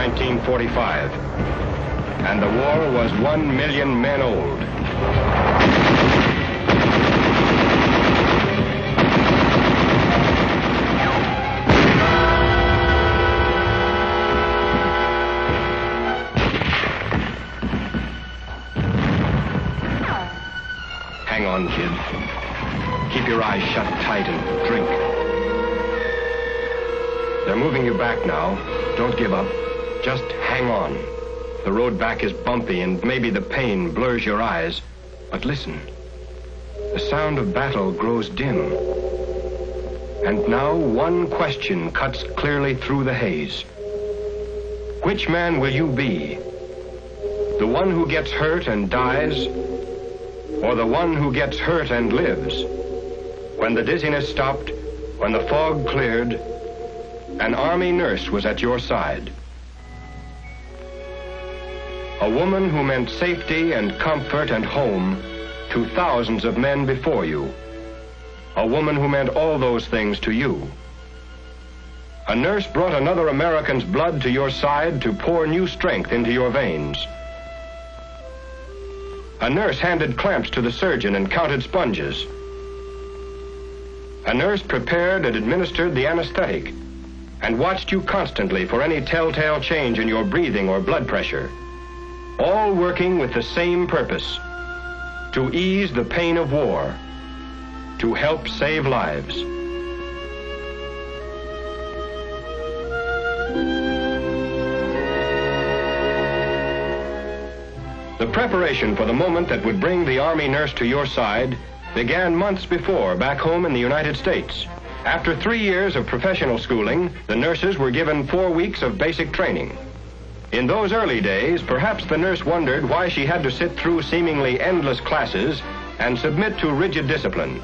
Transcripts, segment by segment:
1945, and the war was 1 million men old. Hang on, kid. Keep your eyes shut tight and drink. They're moving you back now. Don't give up. Just hang on. The road back is bumpy and maybe the pain blurs your eyes. But listen. The sound of battle grows dim. And now one question cuts clearly through the haze. Which man will you be? The one who gets hurt and dies? Or the one who gets hurt and lives? When the dizziness stopped, when the fog cleared, an Army nurse was at your side. A woman who meant safety and comfort and home to thousands of men before you. A woman who meant all those things to you. A nurse brought another American's blood to your side to pour new strength into your veins. A nurse handed clamps to the surgeon and counted sponges. A nurse prepared and administered the anesthetic and watched you constantly for any telltale change in your breathing or blood pressure, all working with the same purpose: to ease the pain of war, to help save lives. The preparation for the moment that would bring the Army nurse to your side began months before back home in the United States. After 3 years of professional schooling, the nurses were given 4 weeks of basic training. In those early days, perhaps the nurse wondered why she had to sit through seemingly endless classes and submit to rigid discipline.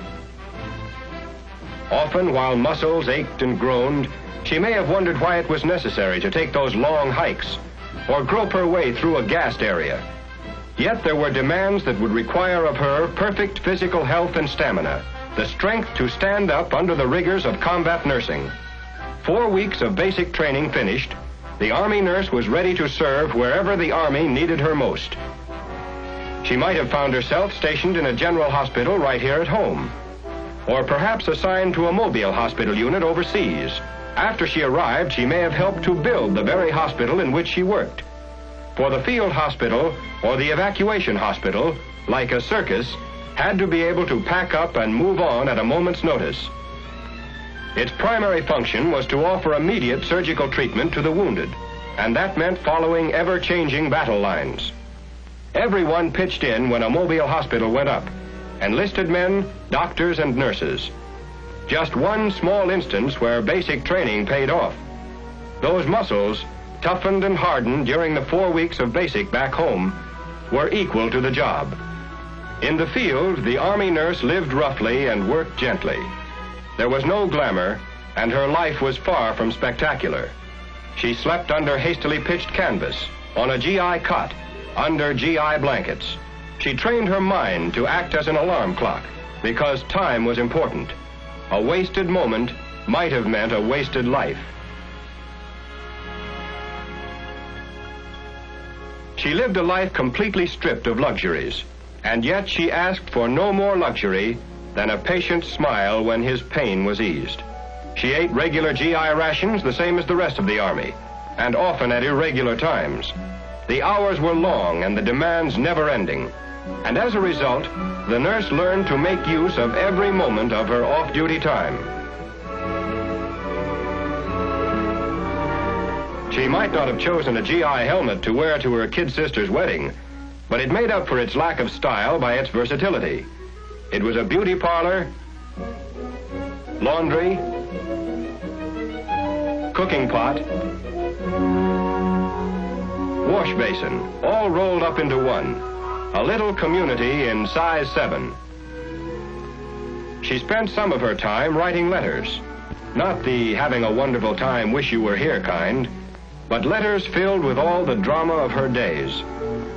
Often, while muscles ached and groaned, she may have wondered why it was necessary to take those long hikes or grope her way through a gassed area. Yet there were demands that would require of her perfect physical health and stamina, the strength to stand up under the rigors of combat nursing. 4 weeks of basic training finished, the Army nurse was ready to serve wherever the Army needed her most. She might have found herself stationed in a general hospital right here at home, or perhaps assigned to a mobile hospital unit overseas. After she arrived, she may have helped to build the very hospital in which she worked. For the field hospital or the evacuation hospital, like a circus, had to be able to pack up and move on at a moment's notice. Its primary function was to offer immediate surgical treatment to the wounded, and that meant following ever-changing battle lines. Everyone pitched in when a mobile hospital went up: enlisted men, doctors, and nurses. Just one small instance where basic training paid off. Those muscles, toughened and hardened during the 4 weeks of basic back home, were equal to the job. In the field, the Army nurse lived roughly and worked gently. There was no glamour, and her life was far from spectacular. She slept under hastily pitched canvas, on a GI cot, under GI blankets. She trained her mind to act as an alarm clock, because time was important. A wasted moment might have meant a wasted life. She lived a life completely stripped of luxuries, and yet she asked for no more luxury than a patient's smile when his pain was eased. She ate regular GI rations the same as the rest of the Army, and often at irregular times. The hours were long and the demands never-ending, and as a result, the nurse learned to make use of every moment of her off-duty time. She might not have chosen a GI helmet to wear to her kid sister's wedding, but it made up for its lack of style by its versatility. It was a beauty parlor, laundry, cooking pot, wash basin, all rolled up into one. A little community in size 7. She spent some of her time writing letters. Not the having a wonderful time, wish you were here kind, but letters filled with all the drama of her days,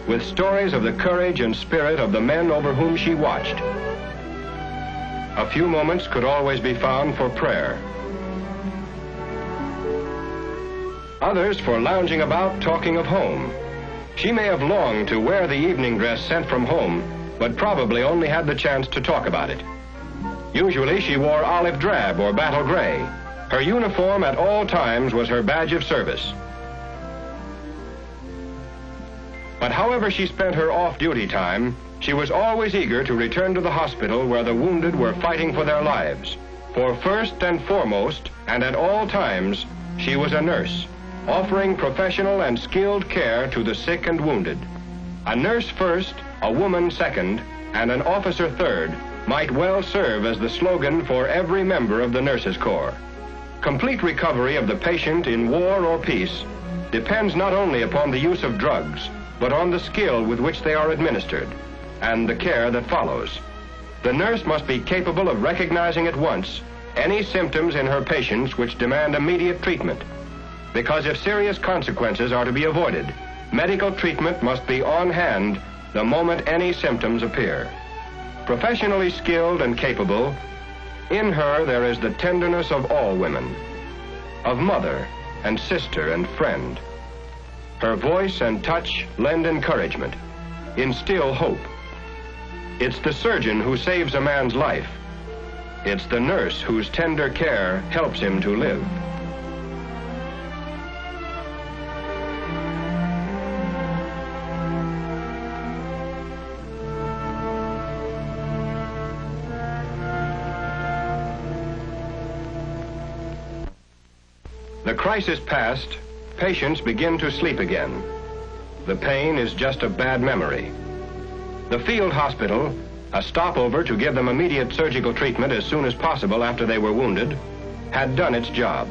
with stories of the courage and spirit of the men over whom she watched. A few moments could always be found for prayer. others for lounging about talking of home. She may have longed to wear the evening dress sent from home, but probably only had the chance to talk about it. Usually she wore olive drab or battle gray. Her uniform at all times was her badge of service. But however she spent her off-duty time, she was always eager to return to the hospital where the wounded were fighting for their lives. For first and foremost, and at all times, she was a nurse, offering professional and skilled care to the sick and wounded. A nurse first, a woman second, and an officer third might well serve as the slogan for every member of the Nurses Corps. Complete recovery of the patient in war or peace depends not only upon the use of drugs, but on the skill with which they are administered and the care that follows. The nurse must be capable of recognizing at once any symptoms in her patients which demand immediate treatment. Because if serious consequences are to be avoided, medical treatment must be on hand the moment any symptoms appear. Professionally skilled and capable, in her there is the tenderness of all women, of mother and sister and friend. Her voice and touch lend encouragement, instill hope. It's the surgeon who saves a man's life. It's the nurse whose tender care helps him to live. The crisis past, patients begin to sleep again. The pain is just a bad memory. The field hospital, a stopover to give them immediate surgical treatment as soon as possible after they were wounded, had done its job.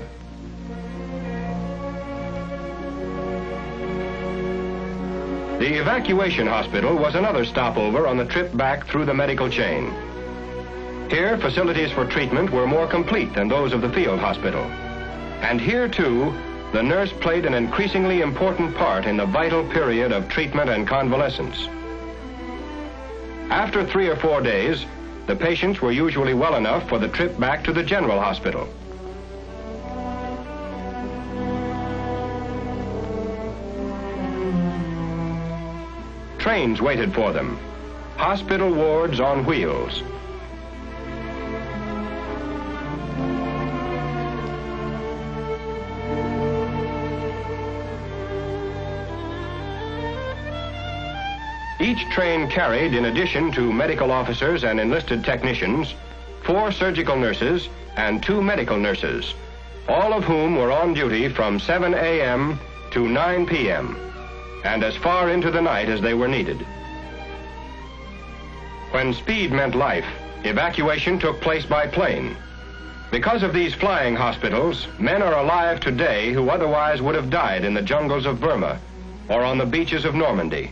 The evacuation hospital was another stopover on the trip back through the medical chain. Here, facilities for treatment were more complete than those of the field hospital. And here, too, the nurse played an increasingly important part in the vital period of treatment and convalescence. After 3 or 4 days, the patients were usually well enough for the trip back to the general hospital. Trains waited for them, hospital wards on wheels. Each train carried, in addition to medical officers and enlisted technicians, 4 surgical nurses and 2 medical nurses, all of whom were on duty from 7 a.m. to 9 p.m., and as far into the night as they were needed. When speed meant life, evacuation took place by plane. Because of these flying hospitals, men are alive today who otherwise would have died in the jungles of Burma or on the beaches of Normandy.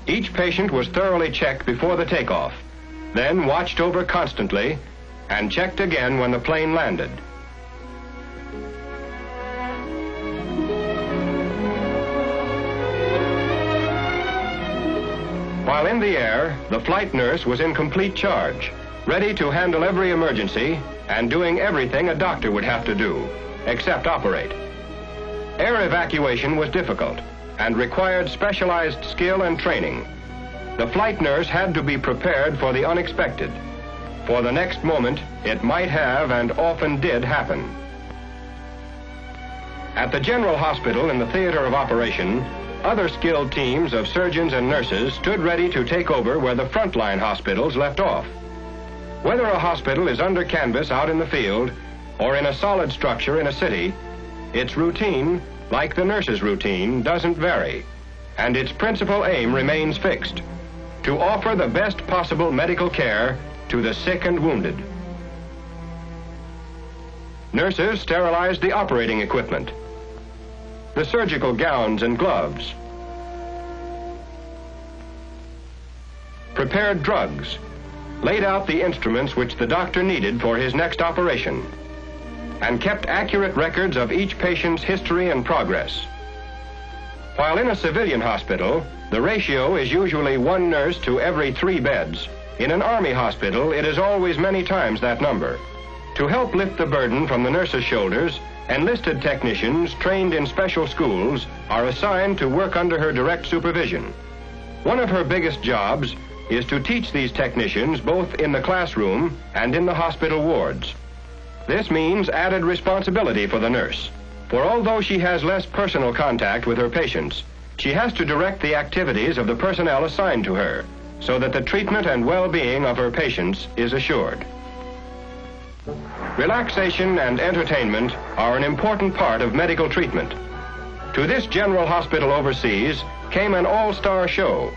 Each patient was thoroughly checked before the takeoff, then watched over constantly and checked again when the plane landed. While in the air, the flight nurse was in complete charge, ready to handle every emergency and doing everything a doctor would have to do, except operate. Air evacuation was difficult and required specialized skill and training. The flight nurse had to be prepared for the unexpected. For the next moment, it might have and often did happen. At the general hospital in the theater of operation, other skilled teams of surgeons and nurses stood ready to take over where the frontline hospitals left off. Whether a hospital is under canvas out in the field or in a solid structure in a city, its routine, like the nurse's routine, doesn't vary, and its principal aim remains fixed: to offer the best possible medical care to the sick and wounded. Nurses sterilized the operating equipment, the surgical gowns and gloves, prepared drugs, laid out the instruments which the doctor needed for his next operation, and kept accurate records of each patient's history and progress. While in a civilian hospital, the ratio is usually 1 nurse to every 3 beds. In an Army hospital, it is always many times that number. To help lift the burden from the nurse's shoulders, Enlisted technicians trained in special schools are assigned to work under her direct supervision. One of her biggest jobs is to teach these technicians both in the classroom and in the hospital wards. This means added responsibility for the nurse, for although she has less personal contact with her patients, she has to direct the activities of the personnel assigned to her so that the treatment and well-being of her patients is assured. Relaxation and entertainment are an important part of medical treatment. To this general hospital overseas came an all-star show,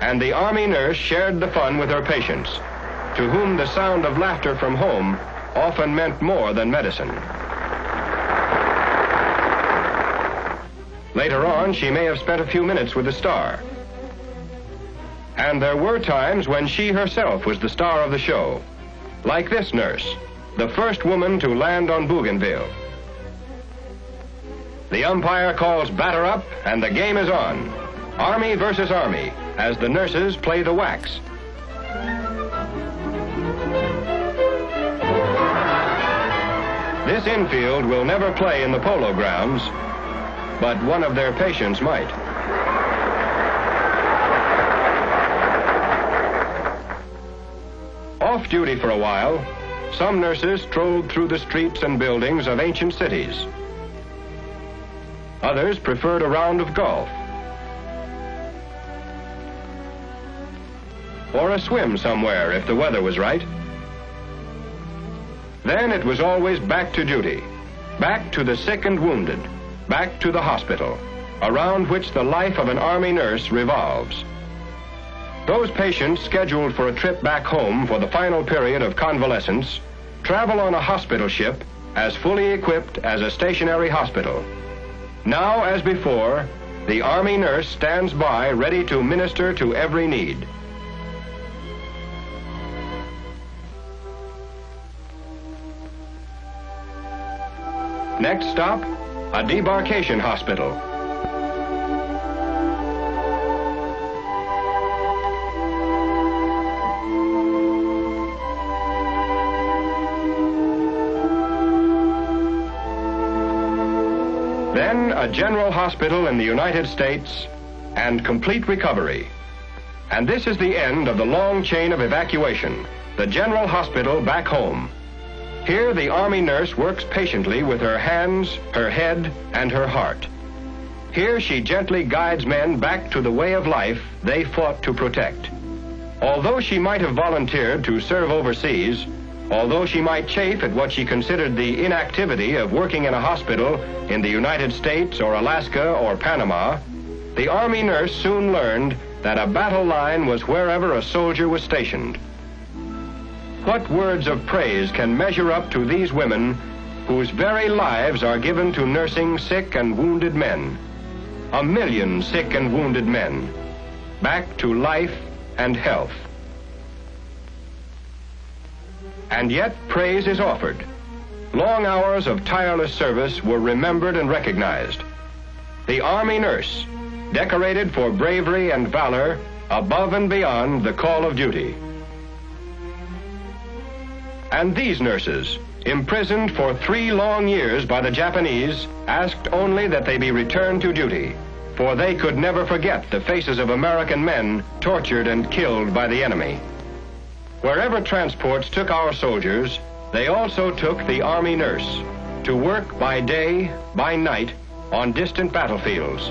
and the Army nurse shared the fun with her patients, to whom the sound of laughter from home often meant more than medicine. Later on, she may have spent a few minutes with the star. And there were times when she herself was the star of the show, like this nurse, the first woman to land on Bougainville. The umpire calls batter up, and the game is on. Army versus Army, as the nurses play the wax. This infield will never play in the polo grounds, but one of their patients might. Off duty for a while, some nurses strolled through the streets and buildings of ancient cities. Others preferred a round of golf, or a swim somewhere if the weather was right. Then it was always back to duty, back to the sick and wounded, back to the hospital, around which the life of an Army nurse revolves. Those patients scheduled for a trip back home for the final period of convalescence travel on a hospital ship as fully equipped as a stationary hospital. Now, as before, the Army nurse stands by ready to minister to every need. Next stop, a debarkation hospital. Then a general hospital in the United States and complete recovery. And this is the end of the long chain of evacuation, the general hospital back home. Here the Army nurse works patiently with her hands, her head, and her heart. Here she gently guides men back to the way of life they fought to protect. Although she might have volunteered to serve overseas, although she might chafe at what she considered the inactivity of working in a hospital in the United States or Alaska or Panama, the Army nurse soon learned that a battle line was wherever a soldier was stationed. What words of praise can measure up to these women whose very lives are given to nursing sick and wounded men? 1 million sick and wounded men, back to life and health. And yet praise is offered. Long hours of tireless service were remembered and recognized. The Army nurse, decorated for bravery and valor above and beyond the call of duty. And these nurses, imprisoned for 3 long years by the Japanese, asked only that they be returned to duty, for they could never forget the faces of American men tortured and killed by the enemy. Wherever transports took our soldiers, they also took the Army nurse to work by day, by night, on distant battlefields,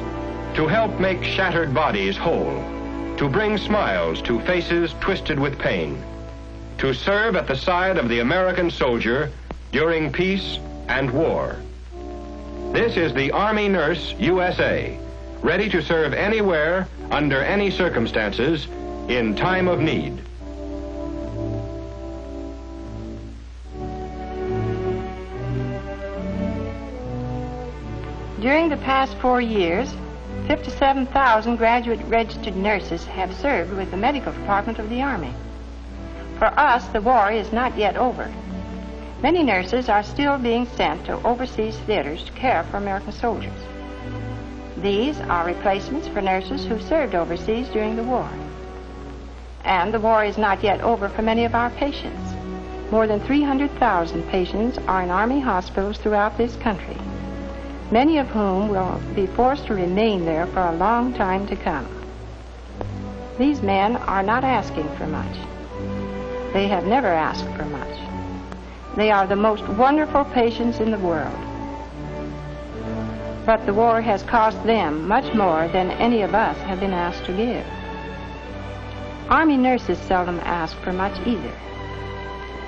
to help make shattered bodies whole, to bring smiles to faces twisted with pain, to serve at the side of the American soldier during peace and war. This is the Army Nurse USA, ready to serve anywhere, under any circumstances, in time of need. During the past 4 years, 57,000 graduate registered nurses have served with the medical department of the Army. For us, the war is not yet over. Many nurses are still being sent to overseas theaters to care for American soldiers. These are replacements for nurses who served overseas during the war. And the war is not yet over for many of our patients. More than 300,000 patients are in Army hospitals throughout this country, many of whom will be forced to remain there for a long time to come. These men are not asking for much. They have never asked for much. They are the most wonderful patients in the world. But the war has cost them much more than any of us have been asked to give. Army nurses seldom ask for much either.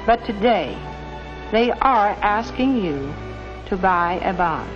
But today, they are asking you to buy a bond.